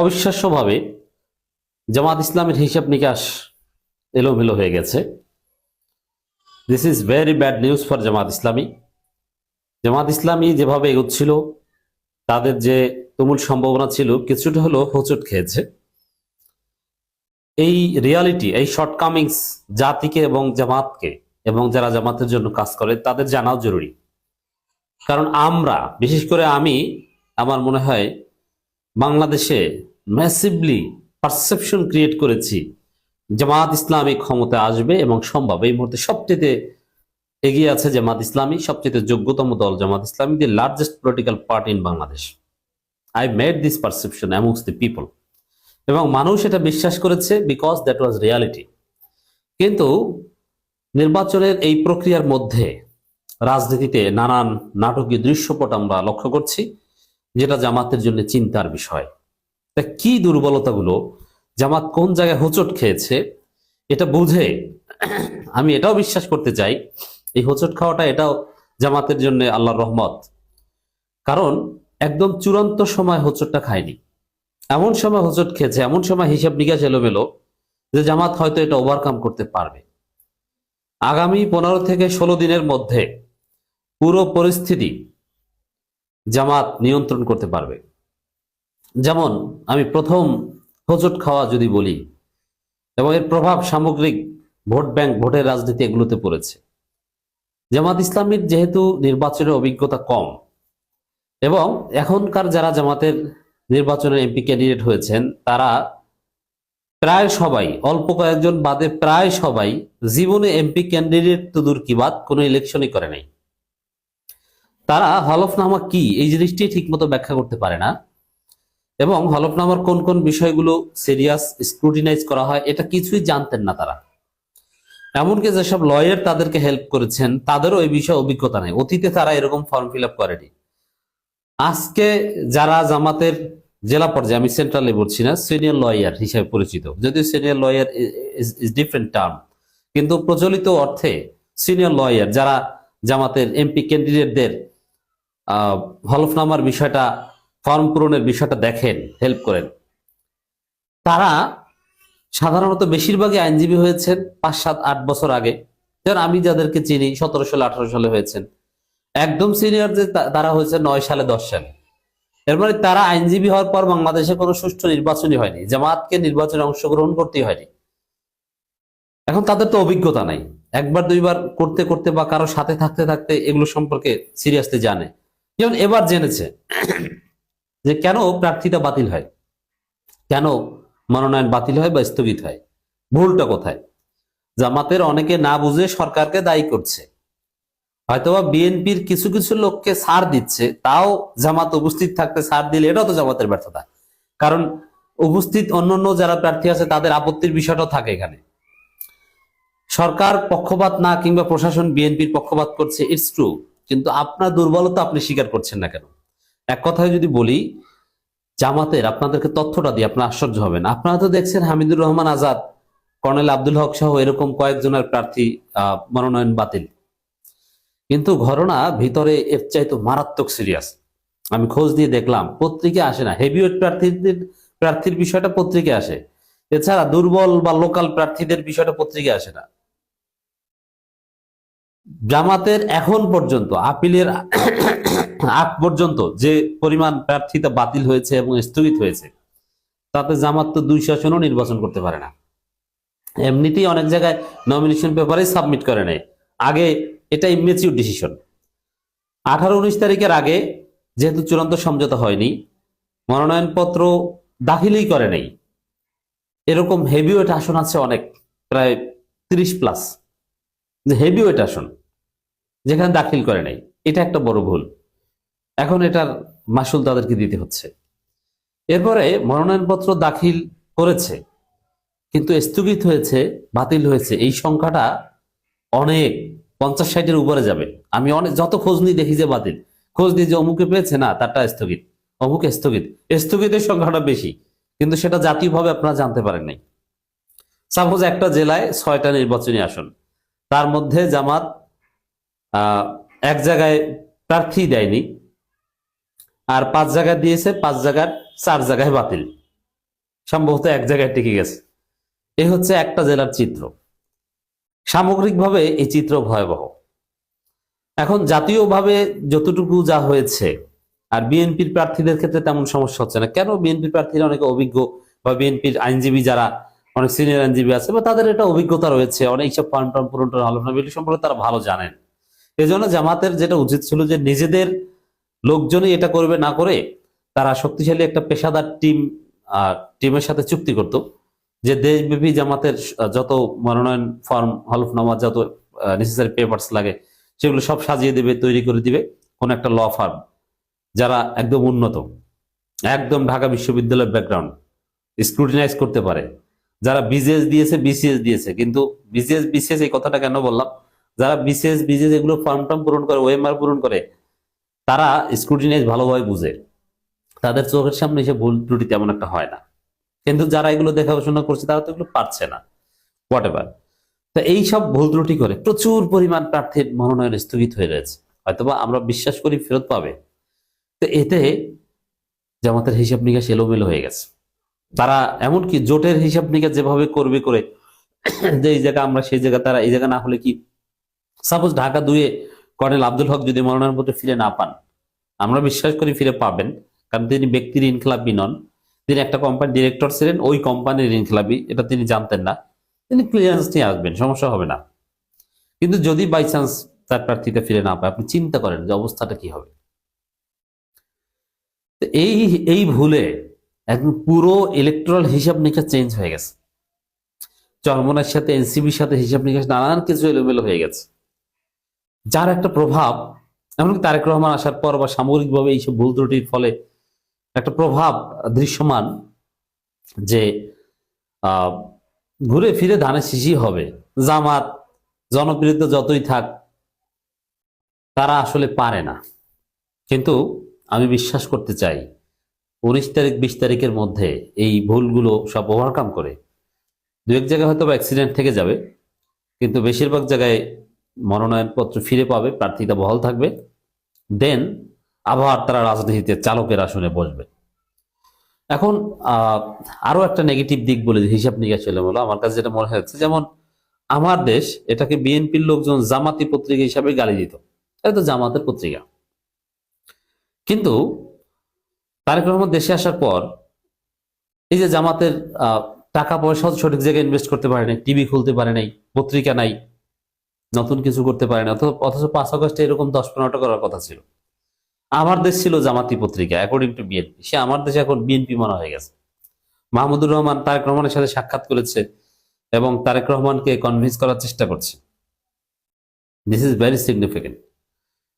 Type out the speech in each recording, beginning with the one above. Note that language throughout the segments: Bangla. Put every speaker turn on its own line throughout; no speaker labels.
অবিশ্বাস্যভাবে জামাত ইসলামের হিসাব নিকাশ এলোমেলো হয়ে গেছে। This is very bad news for Jamaat Islami. Jamaat ইসলামী যেভাবে এগোচ্ছিল, তাদের যে তুমুল সম্ভাবনা ছিল, কিছুটা হলো হোঁচট খেয়েছে। এই রিয়ালিটি, এই শর্টকামিংস জাতিকে এবং জামাতকে এবং যারা জামাতের জন্য কাজ করে তাদের জানাও জরুরি। কারণ আমরা, বিশেষ করে আমি, আমার মনে হয় বাংলাদেশে ম্যাসিভলি পারসেপশন ক্রিয়েট করেছি জামাত ইসলামী ক্ষমতা আসবে এবং সম্ভব। এই মুহূর্তে সবচেয়ে এগিয়ে আছে জামাত ইসলামী, সবচেয়ে যোগ্যতম দল Jamaat Islami, the largest political party in Bangladesh. I made this perception amongst the people, এবং মানুষ এটা বিশ্বাস করেছে বিকজ দ্যাট ওয়াজ রিয়ালিটি। কিন্তু নির্বাচনের এই প্রক্রিয়ার মধ্যে রাজনীতিতে নানান নাটকীয় দৃশ্যপট আমরা লক্ষ্য করছি, যেটা জামাতের জন্য চিন্তার বিষয়। তা কি দুর্বলতাগুলো, জামাত কোন জায়গায় হোঁচট খেয়েছে, এটা বুঝে আমি এটাও বিশ্বাস করতে চাই এই হোঁচট খাওয়াটা এটাও জামাতের জন্য আল্লাহর রহমত। কারণ একদম চূড়ান্ত সময় হোঁচটটা খায়নি, এমন সময় হোঁচট খেয়েছে, এমন সময় হিসাব নিকাশ এলোমেলো যে জামাত হয়তো এটা ওভারকাম করতে পারবে। আগামী 15 থেকে 16 দিনের মধ্যে পুরো পরিস্থিতি জামাত নিয়ন্ত্রণ করতে পারবে। যেমন আমি প্রথম হোঁচট খাওয়া যদি বলি, এবং এর প্রভাব সামগ্রিক ভোট ব্যাংক, ভোটের রাজনীতি এগুলোতে পড়েছে। জামাত ইসলামীর যেহেতু নির্বাচনের অভিজ্ঞতা কম, এবং এখনকার যারা জামাতের নির্বাচনের এমপি ক্যান্ডিডেট হয়েছেন তারা প্রায় সবাই, অল্প কয়েকজন বাদে প্রায় সবাই জীবনে এমপি ক্যান্ডিডেট তো দূর কি বাদ, কোনো ইলেকশনই করে নাই। তারা হলফনামা কি এই জিনিসটি ঠিক মতো ব্যাখ্যা করতে পারে না, এবং হলফনামার কোন কোন বিষয়গুলো সিরিয়াস স্ক্রুটিনাইজ করা হয় এটা কিছুই জানতেন না তারা। এমনকি যেসব লয়ার তাদেরকে হেল্প করেছেন তাদেরও এই বিষয়ে অভিজ্ঞতা নেই, অতীতে তারা এরকম ফর্ম ফিল আপ করেনি। আজকে যারা জামাতের জেলা পর্যায়ে, আমি সেন্ট্রালে বলছি না, সিনিয়র লয়ার হিসেবে পরিচিত, যদিও senior lawyer is different term, কিন্তু প্রচলিত অর্থে সিনিয়র লয়ার যারা জামাতের এমপি ক্যান্ডিডেটদের হলফনামার বিষয়টা, ফর্ম পূরণের বিষয়টা দেখেন, হেল্প করেন, তারা সাধারণত বেশিরভাগই আইনজীবী হয়েছেন 5, 7, 8 বছর আগে। যেমন আমি যাদেরকে চিনি 17 সালে 18 সালে হয়েছেন। একদম সিনিয়র যে তারা হয়েছে 9 সালে 10 সালে। এর মানে তারা আইনজীবী হওয়ার পর বাংলাদেশে কোনো সুষ্ঠু নির্বাচনই হয়নি, জামাতকে নির্বাচনে অংশগ্রহণ করতে হয়নি। এখন তাদের তো অভিজ্ঞতা নাই, একবার দুইবার করতে করতে বা কারো সাথে থাকতে থাকতে এগুলো সম্পর্কে সিরিয়াসলি জানে। যেমন এবার জেনেছে যে কেন প্রার্থীতা বাতিল হয়, কেন মনোনয়ন বাতিল হয় বা স্থগিত হয়, ভুলটা কোথায়। জামাতের অনেকে না বুঝে সরকারকে দায়ী করছে, হয়তোবা বিএনপির কিছু কিছু লোককে ছাড় দিচ্ছে, তাও জামাত উপস্থিত থাকতে ছাড় দিলে এটাও তো জামাতের ব্যর্থতা। কারণ উপস্থিত অন্যান্য যারা প্রার্থী আছে তাদের আপত্তির বিষয়টাও থাকে এখানে। সরকার পক্ষপাত না, কিংবা প্রশাসন বিএনপির পক্ষপাত করছে, ইটস ট্রু, কিন্তু আপনার দুর্বলতা আপনি স্বীকার করছেন না কেন? এক কথায় যদি বলি, জামাতের, আপনাদেরকে তথ্যটা দিয়ে আপনার আশ্চর্য হবেন, আপনারা তো দেখছেন হামিদুর রহমান আজাদ, কর্নেল আব্দুল হক সহ এরকম কয়েকজনের প্রার্থী মনোনয়ন বাতিল, কিন্তু ঘটনা ভিতরে এর চাইতে মারাত্মক সিরিয়াস। আমি খোঁজ দিয়ে দেখলাম, পত্রিকা আসে না, হেভিওয়েট প্রার্থীর বিষয়টা পত্রিকা আসে, এছাড়া দুর্বল বা লোকাল প্রার্থীদের বিষয়টা পত্রিকা আসে না। জামাতের এখন পর্যন্ত আপিলের আগ পর্যন্ত যে পরিমাণ প্রার্থীতা বাতিল হয়েছে এবং স্থগিত হয়েছে, তাতে জামাত তো 2 আসনও নির্বাচন করতে পারে না। এমনিতেই অনেক জায়গায় নমিনেশন পেপারে সাবমিট করে নেয় আগে, এটা ইমেচিউর ডিসিশন। 18-19 তারিখের আগে যেহেতু চূড়ান্ত সমঝোতা হয়নি, মনোনয়নপত্র দাখিলই করে নেই, এরকম হেভিওয়েট আসন আছে অনেক, প্রায় 30+, যে হেভিওয়েট আসন যেখানে দাখিল করে নাই। এটা একটা বড় ভুল, এখন এটার মাসুল তাদেরকে দিতে হচ্ছে। এরপরে মনোনয়নপত্র দাখিল করেছে কিন্তু স্থগিত হয়েছে, বাতিল হয়েছে, এই সংখ্যাটা অনেক, 50-60-এর উপরে যাবে। আমি অনেক যত খোঁজ নিয়ে দেখি যে বাতিল, খোঁজ নিয়ে যে অমুকে পেয়েছে না তারটা স্থগিত, অমুকে স্থগিত, স্থগিতের সংখ্যাটা বেশি, কিন্তু সেটা জাতীয়ভাবে আপনারা জানতে পারেন নাই। সাপোজ একটা জেলায় 6টা নির্বাচনী আসন, তার মধ্যে জামাত এক জায়গায় প্রার্থী দেয়নি, আর 5 জায়গায় দিয়েছে, 5 জায়গার 4 জায়গায় বাতিল। সম্ভবত এক জায়গায় টিকে গেছে। এই হচ্ছে একটা জেলার চিত্র। সামগ্রিকভাবে এই চিত্র ভয়াবহ। এখন জাতীয়ভাবে যতটুকু যা হয়েছে, আর বিএনপির প্রার্থীদের ক্ষেত্রে তেমন সমস্যা হচ্ছে না। কেন? বিএনপির প্রার্থীরা অনেক অভিজ্ঞ, বা বিএনপির আইনজীবী যারা অনেক সিনিয়র আইনজীবী আছে, বা তাদের এটা অভিজ্ঞতা রয়েছে, অনেক সব ফর্ম টর্ম পূরণ হলফনামা সম্পর্কে তারা ভালো জানেন। এই জন্য জামাতের যেটা উচিত ছিল যে নিজেদের লোকজনই এটা করবে না করে তারা শক্তিশালী একটা পেশাদার টিমের সাথে চুক্তি করত, যে দেশব্যাপী জামাতের যত মনোনয়ন ফর্ম হলফনামা যত নেসেসারি পেপারস লাগে সেগুলো সব সাজিয়ে দেবে, তৈরি করে দিবে কোন একটা ল ফার্ম, যারা একদম উন্নত, একদম ঢাকা বিশ্ববিদ্যালয়ের ব্যাকগ্রাউন্ড, স্ক্রুটিনাইজ করতে পারে, যারা বিজিএস দিয়েছে বিসিএস দিয়েছে। কিন্তু বিসিএস বিসিএস এই কথাটা কেন বললাম? যারা বিসিএস বিজিএস এগুলো ফর্ম টর্ম পূরণ করে, ওএমআর পূরণ করে, তারা স্ক্রুটিনাইজ ভালোভাবে বুঝে, তাদের চোখের সামনে এসে ভুল ত্রুটি তেমন একটা হয় না। কিন্তু যারা এগুলো দেখাশোনা করছে তারা তো এগুলো পারছে না, হোয়াট এভার। তো এইসব ভুল ত্রুটি করে প্রচুর পরিমাণ প্রার্থীর মনোনয়ন স্থগিত হয়ে রয়েছে। হয়তোবা আমরা বিশ্বাস করি ফেরত পাবে, তো এতে জামাতের হিসাব নিকাশ এলোমেলো হয়ে গেছে। তারা এমনকি জোটের হিসাব নিকাশ যেভাবে করবে করে, যে এই জায়গা আমরা সেই জায়গা, তারা এই জায়গা না হলে কি, সাপোজ ঢাকা 2-এ কর্নেল আব্দুল হক যদি মনোনয়নপত্র ফিরে না পান, আমরা বিশ্বাস করি ফিরে পাবেন, কারণ তিনি ব্যক্তির ইনখিলাপি নন, তিনি একটা কোম্পানির ডিরেক্টর ছিলেন, ওই কোম্পানির ইনখিলাপি, এটা তিনি জানতেন না, তিনি ক্লিয়ারেন্স নিয়ে আসবেন, সমস্যা হবে না। কিন্তু যদি বাই চান্স তার প্রার্থীটা ফিরে না পায়, আপনি চিন্তা করেন যে অবস্থাটা কি হবে। তো এই এই ভুলে একদম পুরো ইলেকট্রাল হিসাব নিকাশ চেঞ্জ হয়ে গেছে। চরমোনার সাথে এনসিবির সাথে হিসাব নিকাশ নানান কিছু এলোমেলো হয়ে গেছে, যার একটা প্রভাব, এমনকি তারেক রহমান আসার পর বা সামগ্রিকভাবে এইসব ভুল ত্রুটির ফলে একটা প্রভাব দৃশ্যমান, যে ঘুরে ফিরে ধানে শীষই হবে। জামাত জনপ্রিয়তা যতই থাক, তারা আসলে পারে না। কিন্তু আমি বিশ্বাস করতে চাই 19 তারিখ 20 তারিখের মধ্যে এই ভুলগুলো সব ওভারকাম করে, দু এক জায়গায় হয়তো অ্যাক্সিডেন্ট থেকে যাবে, কিন্তু বেশিরভাগ জায়গায় মনোনয়নপত্র ফিরে পাবে, প্রার্থীতা বহাল থাকবে, দেন আবার তারা রাজনীতিতে চালকের আসনে বসবে। এখন আরো একটা নেগেটিভ দিক বলে, হিসাব নিকাশ এলোমেলো, আমার কাছে যেটা মনে হচ্ছে, যেমন আমার দেশ, এটাকে বিএনপির লোকজন জামাতি পত্রিকা হিসাবে গালি দিত, এটা তো জামাতের পত্রিকা। কিন্তু তারেক রহমান দেশে আসার পর এই যে জামাতের টাকা পয়সা সঠিক জায়গায় ইনভেস্ট করতে পারে নাই, টিভি খুলতে পারে নাই, পত্রিকা নাই, নতুন কিছু করতে পারে না, অথচ 5 আগস্টে এরকম 10-15টা করার কথা ছিল। আমার দেশ ছিল জামাতি পত্রিকা অ্যাকর্ডিং টু বিএনপি, সে আমার দেশে এখন বিএনপি মনে হয়ে গেছে। মাহমুদুর রহমান তারেক রহমানের সাথে সাক্ষাৎ করেছে এবং তারেক রহমানকে কনভিন্স করার চেষ্টা করছে। This is very significant.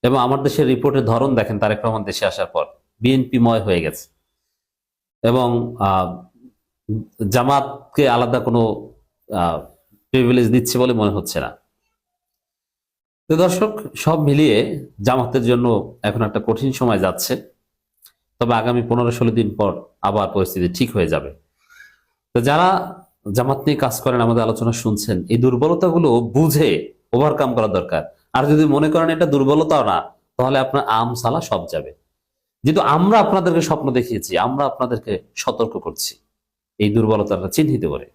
এবং আমার দেশের রিপোর্টের ধরন দেখেন, তারেক রহমান দেশে আসার পর বিএনপি ময় হয়ে গেছে, এবং জামাতকে আলাদা কোনো প্রিভিলেজ দিচ্ছে বলে মনে হচ্ছে না। তো দর্শক, সব মিলিয়ে জামাতের জন্য এখন একটা কঠিন সময় যাচ্ছে, তবে আগামী 15-16 দিন পর আবার পরিস্থিতি ঠিক হয়ে যাবে। তো যারা জামাত নিয়ে কাজ করেন, আমাদের আলোচনা শুনছেন, এই দুর্বলতাগুলো বুঝে ওভারকাম করা দরকার। আর যদি মনে করেন এটা দুর্বলতাও না, তাহলে আপনার আম সালা সব যাবে। যেহেতু আমরা আপনাদেরকে স্বপ্ন দেখিয়েছি, আমরা আপনাদেরকে সতর্ক করছি এই দুর্বলতাটা চিহ্নিত করে।